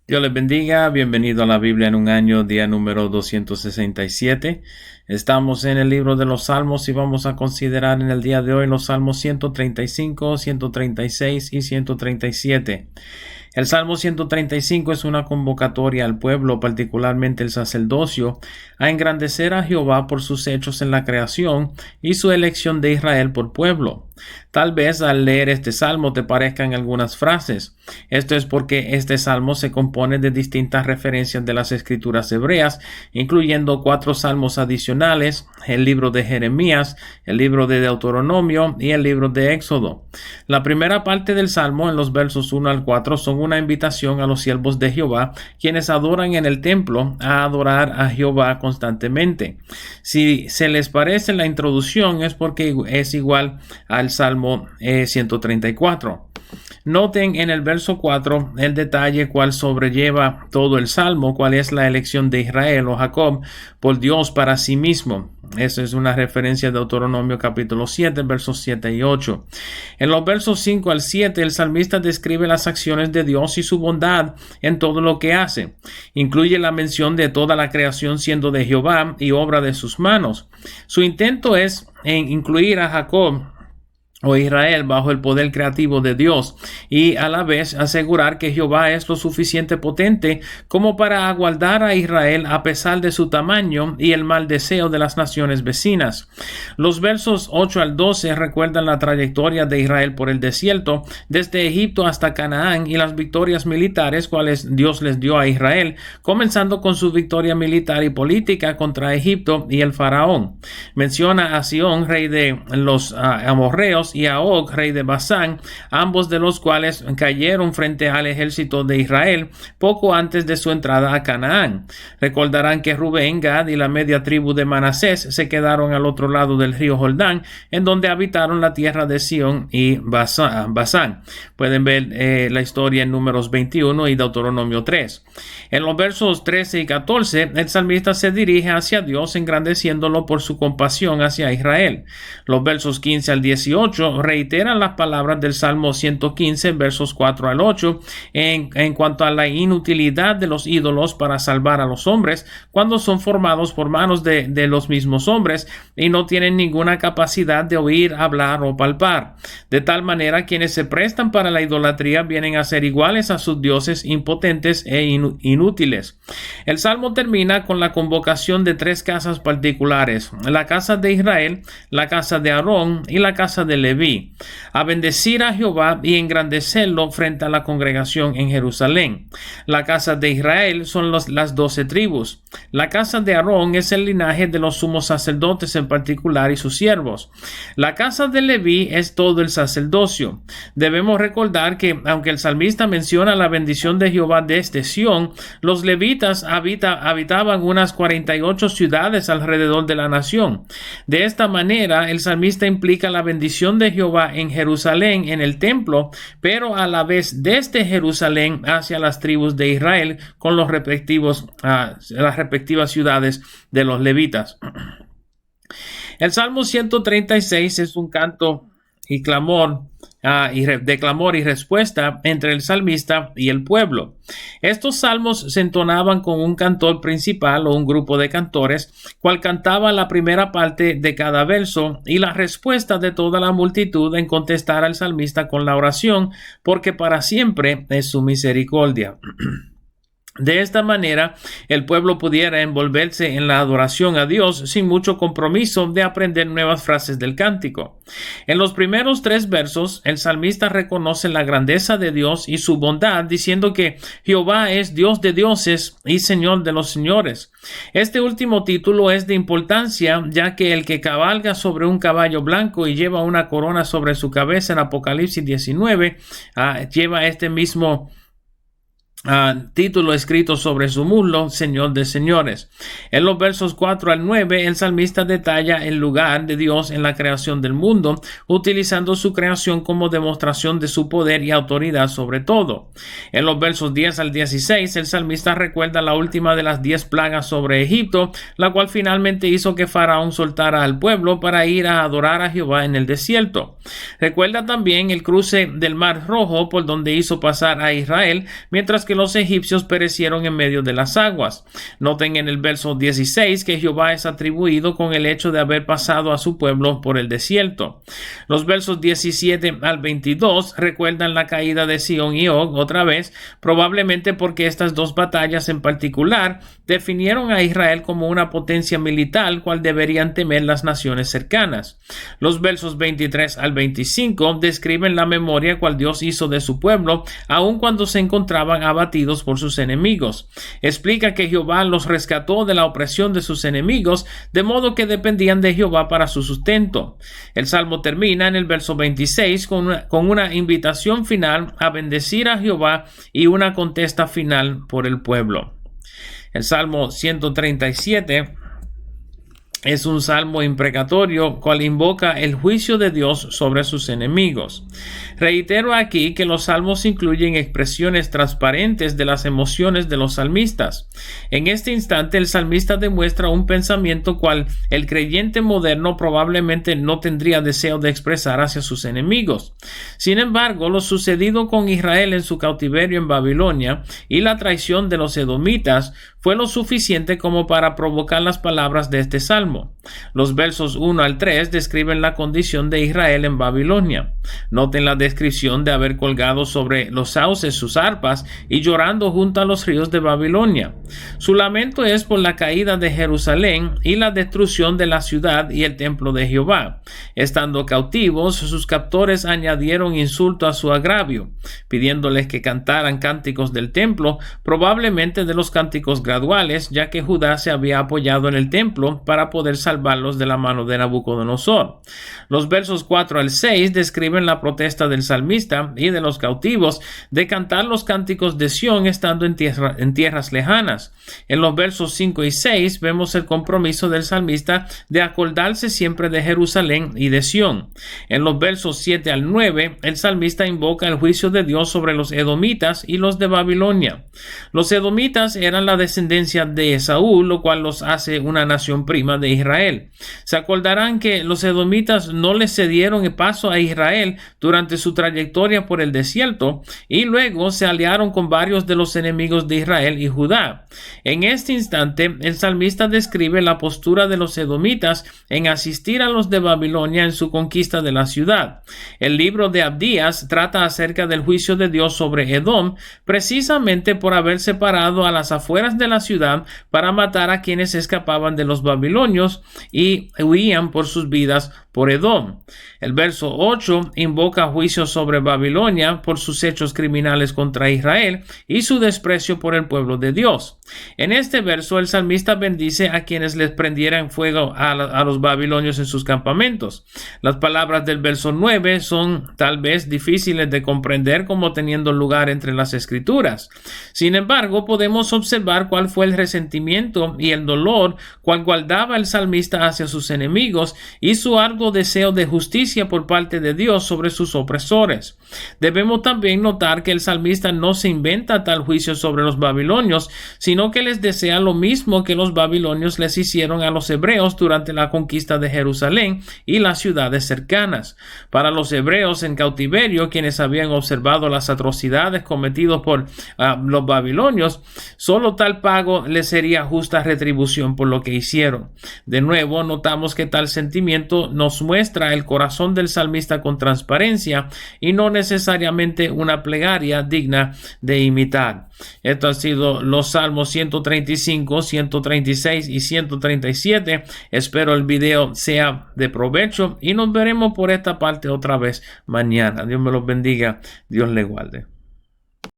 Dios les bendiga, bienvenido a la Biblia en un año, día número 267. Estamos en el libro de los Salmos y vamos a considerar en el día de hoy los Salmos 135, 136 y 137. El Salmo 135 es una convocatoria al pueblo, particularmente el sacerdocio, a engrandecer a Jehová por sus hechos en la creación y su elección de Israel por pueblo. Tal vez al leer este salmo te parezcan algunas frases. Esto es porque este salmo se compone de distintas referencias de las escrituras hebreas, incluyendo 4 salmos adicionales, el libro de Jeremías, el libro de Deuteronomio y el libro de Éxodo. La primera parte del salmo, en los versos 1 al 4, son una invitación a los siervos de Jehová, quienes adoran en el templo, a adorar a Jehová constantemente. Si se les parece la introducción, es porque es igual al Salmo 134. Noten en el verso 4 el detalle cual sobrelleva todo el salmo, cuál es la elección de Israel o Jacob por Dios para sí mismo. Eso es una referencia de Deuteronomio capítulo 7, versos 7 y 8. En los versos 5 al 7, el salmista describe las acciones de Dios y su bondad en todo lo que hace. Incluye la mención de toda la creación siendo de Jehová y obra de sus manos. Su intento es incluir a Jacob o Israel bajo el poder creativo de Dios y a la vez asegurar que Jehová es lo suficiente potente como para aguardar a Israel a pesar de su tamaño y el mal deseo de las naciones vecinas. Los versos 8 al 12 recuerdan la trayectoria de Israel por el desierto desde Egipto hasta Canaán y las victorias militares cuales Dios les dio a Israel, comenzando con su victoria militar y política contra Egipto y el faraón. Menciona a Sihón, rey de los amorreos, y a Og, rey de Basán, ambos de los cuales cayeron frente al ejército de Israel poco antes de su entrada a Canaán. Recordarán que Rubén, Gad y la media tribu de Manasés se quedaron al otro lado del río Jordán, en donde habitaron la tierra de Sión y Basán. Pueden ver la historia en Números 21 y Deuteronomio 3. En los versos 13 y 14, el salmista se dirige hacia Dios engrandeciéndolo por su compasión hacia Israel. Los versos 15 al 18 reiteran las palabras del Salmo 115, versos 4 al 8, en cuanto a la inutilidad de los ídolos para salvar a los hombres cuando son formados por manos de los mismos hombres y no tienen ninguna capacidad de oír, hablar o palpar. De tal manera, quienes se prestan para la idolatría vienen a ser iguales a sus dioses impotentes e inútiles. El Salmo termina con la convocación de 3 casas particulares: la casa de Israel, la casa de Aarón y la casa de Leví, a bendecir a Jehová y engrandecerlo frente a la congregación en Jerusalén. La casa de Israel son las 12 tribus. La casa de Aarón es el linaje de los sumos sacerdotes en particular y sus siervos. La casa de Leví es todo el sacerdocio. Debemos recordar que, aunque el salmista menciona la bendición de Jehová desde Sión, los levitas habitaban unas 48 ciudades alrededor de la nación. De esta manera, el salmista implica la bendición de Jehová en Jerusalén, en el templo, pero a la vez desde Jerusalén hacia las tribus de Israel con las respectivas ciudades de los levitas. El Salmo 136 es un canto y clamor de clamor y respuesta entre el salmista y el pueblo. Estos salmos se entonaban con un cantor principal o un grupo de cantores, cual cantaba la primera parte de cada verso y la respuesta de toda la multitud en contestar al salmista con la oración, porque para siempre es su misericordia. De esta manera, el pueblo pudiera envolverse en la adoración a Dios sin mucho compromiso de aprender nuevas frases del cántico. En los primeros 3 versos, el salmista reconoce la grandeza de Dios y su bondad, diciendo que Jehová es Dios de dioses y Señor de los señores. Este último título es de importancia, ya que el que cabalga sobre un caballo blanco y lleva una corona sobre su cabeza en Apocalipsis 19, lleva este mismo título escrito sobre su muslo: Señor de señores. En los versos 4 al 9, el salmista detalla el lugar de Dios en la creación del mundo, utilizando su creación como demostración de su poder y autoridad sobre todo. En los versos 10 al 16, el salmista recuerda la última de las 10 plagas sobre Egipto, la cual finalmente hizo que Faraón soltara al pueblo para ir a adorar a Jehová en el desierto. Recuerda también el cruce del Mar Rojo por donde hizo pasar a Israel, mientras que los egipcios perecieron en medio de las aguas. Noten en el verso 16 que Jehová es atribuido con el hecho de haber pasado a su pueblo por el desierto. Los versos 17 al 22 recuerdan la caída de Sihón y Og otra vez, probablemente porque estas dos batallas en particular definieron a Israel como una potencia militar cual deberían temer las naciones cercanas. Los versos 23 al 25 describen la memoria cual Dios hizo de su pueblo, aun cuando se encontraban abatidos por sus enemigos. Explica que Jehová los rescató de la opresión de sus enemigos, de modo que dependían de Jehová para su sustento. El salmo termina en el verso 26 con una invitación final a bendecir a Jehová y una contesta final por el pueblo. El Salmo 137 es un salmo imprecatorio cual invoca el juicio de Dios sobre sus enemigos. Reitero aquí que los salmos incluyen expresiones transparentes de las emociones de los salmistas. En este instante el salmista demuestra un pensamiento cual el creyente moderno probablemente no tendría deseo de expresar hacia sus enemigos. Sin embargo, lo sucedido con Israel en su cautiverio en Babilonia y la traición de los edomitas fue lo suficiente como para provocar las palabras de este salmo. Los versos 1 al 3 describen la condición de Israel en Babilonia. Noten la descripción de haber colgado sobre los sauces sus arpas y llorando junto a los ríos de Babilonia. Su lamento es por la caída de Jerusalén y la destrucción de la ciudad y el templo de Jehová. Estando cautivos, sus captores añadieron insulto a su agravio, pidiéndoles que cantaran cánticos del templo, probablemente de los cánticos graduales, ya que Judá se había apoyado en el templo para poder salvarlos de la mano de Nabucodonosor. Los versos 4 al 6 describen la protesta del salmista y de los cautivos de cantar los cánticos de Sión estando en tierras lejanas. En los versos 5 y 6 vemos el compromiso del salmista de acordarse siempre de Jerusalén y de Sión. En los versos 7 al 9 el salmista invoca el juicio de Dios sobre los edomitas y los de Babilonia. Los edomitas eran la descendencia de Esaú, lo cual los hace una nación prima de Israel. Se acordarán que los edomitas no le cedieron el paso a Israel durante su trayectoria por el desierto y luego se aliaron con varios de los enemigos de Israel y Judá. En este instante, el salmista describe la postura de los edomitas en asistir a los de Babilonia en su conquista de la ciudad. El libro de Abdías trata acerca del juicio de Dios sobre Edom, precisamente por haber separado a las afueras de la ciudad para matar a quienes escapaban de los babilonios y huían por sus vidas por Edom. El verso 8 invoca juicio sobre Babilonia por sus hechos criminales contra Israel y su desprecio por el pueblo de Dios. En este verso el salmista bendice a quienes les prendieran fuego a los babilonios en sus campamentos. Las palabras del verso 9 son tal vez difíciles de comprender como teniendo lugar entre las escrituras. Sin embargo, podemos observar cuál fue el resentimiento y el dolor cual guardaba el salmista hacia sus enemigos y su arduo deseo de justicia por parte de Dios sobre sus opresores. Debemos también notar que el salmista no se inventa tal juicio sobre los babilonios, sino que les desea lo mismo que los babilonios les hicieron a los hebreos durante la conquista de Jerusalén y las ciudades cercanas. Para los hebreos en cautiverio, quienes habían observado las atrocidades cometidas por los babilonios, solo tal pago les sería justa retribución por lo que hicieron. De nuevo, notamos que tal sentimiento nos muestra el corazón del salmista con transparencia y no necesariamente una plegaria digna de imitar. Esto han sido los Salmos 135, 136 y 137. Espero el video sea de provecho y nos veremos por esta parte otra vez mañana. Dios me los bendiga. Dios le guarde.